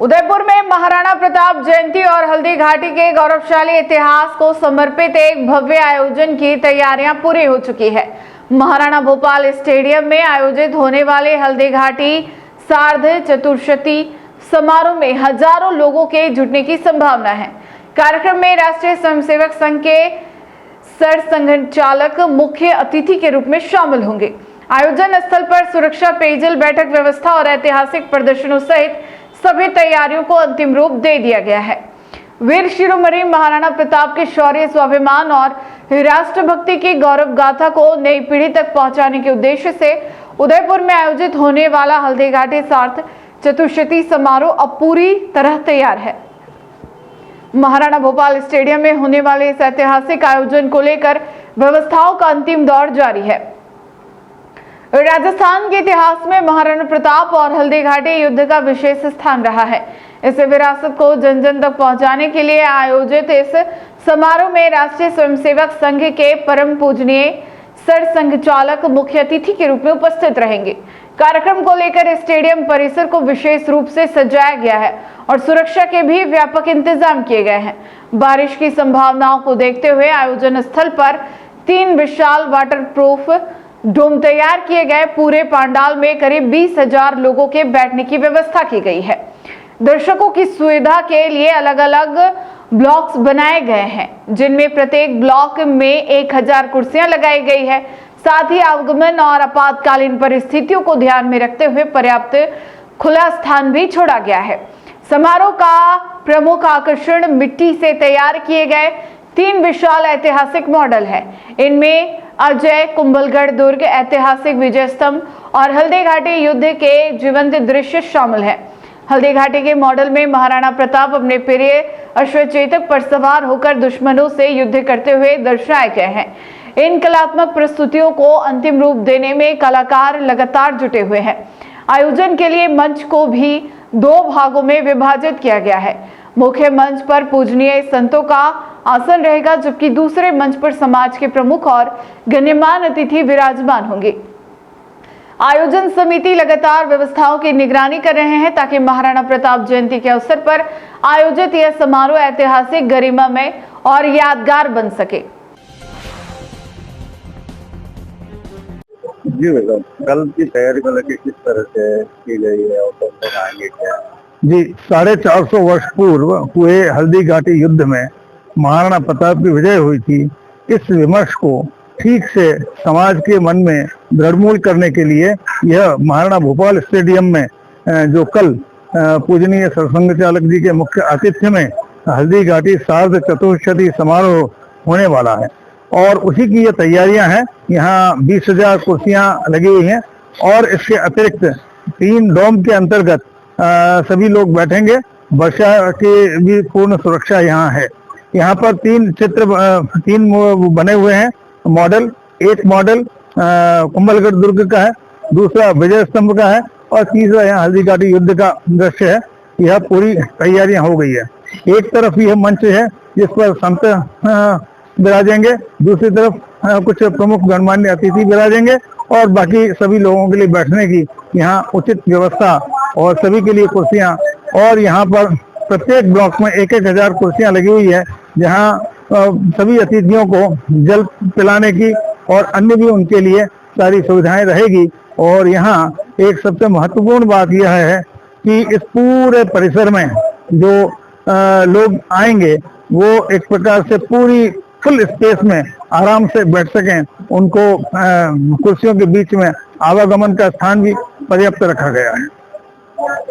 उदयपुर में महाराणा प्रताप जयंती और हल्दी घाटी के गौरवशाली इतिहास को समर्पित एक भव्य आयोजन की तैयारियां पूरी हो चुकी है। महाराणा भोपाल स्टेडियम में आयोजित होने वाले हल्दी घाटी सार्ध चतुर्शती समारोह में हजारों लोगों के जुटने की संभावना है। कार्यक्रम में राष्ट्रीय स्वयंसेवक संघ के सरसंघचालक मुख्य अतिथि के रूप में शामिल होंगे। आयोजन स्थल पर सुरक्षा, पेयजल, बैठक व्यवस्था और ऐतिहासिक प्रदर्शनों सहित सभी तैयारियों को अंतिम रूप दे दिया गया है। वीर शिरोमणि महाराणा प्रताप के शौर्य, स्वाभिमान और राष्ट्रभक्ति की गौरव गाथा को नई पीढ़ी तक पहुंचाने के उद्देश्य से उदयपुर में आयोजित होने वाला हल्दी घाटी सार्ध चतुर्शती समारोह अब पूरी तरह तैयार है। महाराणा भोपाल स्टेडियम में होने वाले इस ऐतिहासिक आयोजन को लेकर व्यवस्थाओं का अंतिम दौर जारी है। राजस्थान के इतिहास में महाराणा प्रताप और हल्दी घाटी युद्ध का विशेष स्थान रहा है। इस विरासत को जन जन तक पहुंचाने के लिए आयोजित इस समारोह में राष्ट्रीय स्वयंसेवक संघ के परम पूजनीय सरसंघचालक मुख्य अतिथि के रूप में उपस्थित रहेंगे। कार्यक्रम को लेकर स्टेडियम परिसर को विशेष रूप से सजाया गया है और सुरक्षा के भी व्यापक इंतजाम किए गए हैं। बारिश की संभावनाओं को देखते हुए आयोजन स्थल पर 3 विशाल वाटरप्रूफ डोम तैयार किए गए। पूरे पंडाल में करीब 20,000 लोगों के बैठने की व्यवस्था की गई है। दर्शकों की सुविधा के लिए अलग अलग ब्लॉक्स बनाए गए हैं, जिनमें प्रत्येक ब्लॉक में 1000 कुर्सियां लगाई गई है। साथ ही आगमन और आपातकालीन परिस्थितियों को ध्यान में रखते हुए पर्याप्त खुला स्थान भी छोड़ा गया है। समारोह का प्रमुख आकर्षण मिट्टी से तैयार किए गए 3 विशाल ऐतिहासिक मॉडल है। इनमें अजय कुंभलगढ़ दुर्ग, ऐतिहासिक विजय स्तंभ और हल्दी घाटी युद्ध के जीवंत दृश्य शामिल हैं। हल्दी घाटी के मॉडल में महाराणा प्रताप अपने प्रिय अश्वचेतक पर सवार होकर दुश्मनों से युद्ध करते हुए दर्शाए गए हैं। इन कलात्मक प्रस्तुतियों को अंतिम रूप देने में कलाकार लगातार जुटे हुए हैं। आयोजन के लिए मंच को भी 2 भागों में विभाजित किया गया है। मुख्य मंच पर पूजनीय संतों का आसन रहेगा, जबकि दूसरे मंच पर समाज के प्रमुख और गण्यमान्य अतिथि विराजमान होंगे। आयोजन समिति लगातार व्यवस्थाओं की निगरानी कर रहे हैं ताकि महाराणा प्रताप जयंती के अवसर पर आयोजित यह समारोह ऐतिहासिक, गरिमामय और यादगार बन सके। जी भैया, कल की तैयारी को लेकर किस तरह से की गई है और कब तक आएंगे क्या? जी, 450 वर्ष पूर्व हुए हल्दी घाटी युद्ध में महाराणा प्रताप की विजय हुई थी। इस विमर्श को ठीक से समाज के मन में दृढ़मूल करने के लिए यह महाराणा भोपाल स्टेडियम में जो कल पूजनीय सरसंघचालक जी के मुख्य आतिथ्य में हल्दी घाटी सार्ध चतुर्शती समारोह होने वाला है और उसी की ये तैयारियां हैं। यहाँ 20,000 कुर्सियां लगी हुई हैं और इसके अतिरिक्त 3 डोम के अंतर्गत सभी लोग बैठेंगे। वर्षा की भी पूर्ण सुरक्षा यहाँ है। यहाँ पर 3 चित्र 3 बने हुए हैं मॉडल। एक मॉडल कुंभलगढ़ दुर्ग का है, दूसरा विजय स्तंभ का है और तीसरा यहाँ हल्दी घाटी युद्ध का दृश्य है। यह पूरी तैयारियां हो गई है। एक तरफ यह मंच है जिस पर संत विराजेंगे, दूसरी तरफ कुछ प्रमुख गणमान्य अतिथि विराजेंगे और बाकी सभी लोगों के लिए बैठने की यहाँ उचित व्यवस्था और सभी के लिए कुर्सियां। और यहाँ पर प्रत्येक ब्लॉक में 1,000 कुर्सियां लगी हुई है, जहाँ सभी अतिथियों को जल पिलाने की और अन्य भी उनके लिए सारी सुविधाएं रहेगी। और यहाँ एक सबसे महत्वपूर्ण बात यह है कि इस पूरे परिसर में जो लोग आएंगे वो एक प्रकार से पूरी फुल स्पेस में आराम से बैठ सकें। उनको कुर्सियों के बीच में आवागमन का स्थान भी पर्याप्त रखा गया है।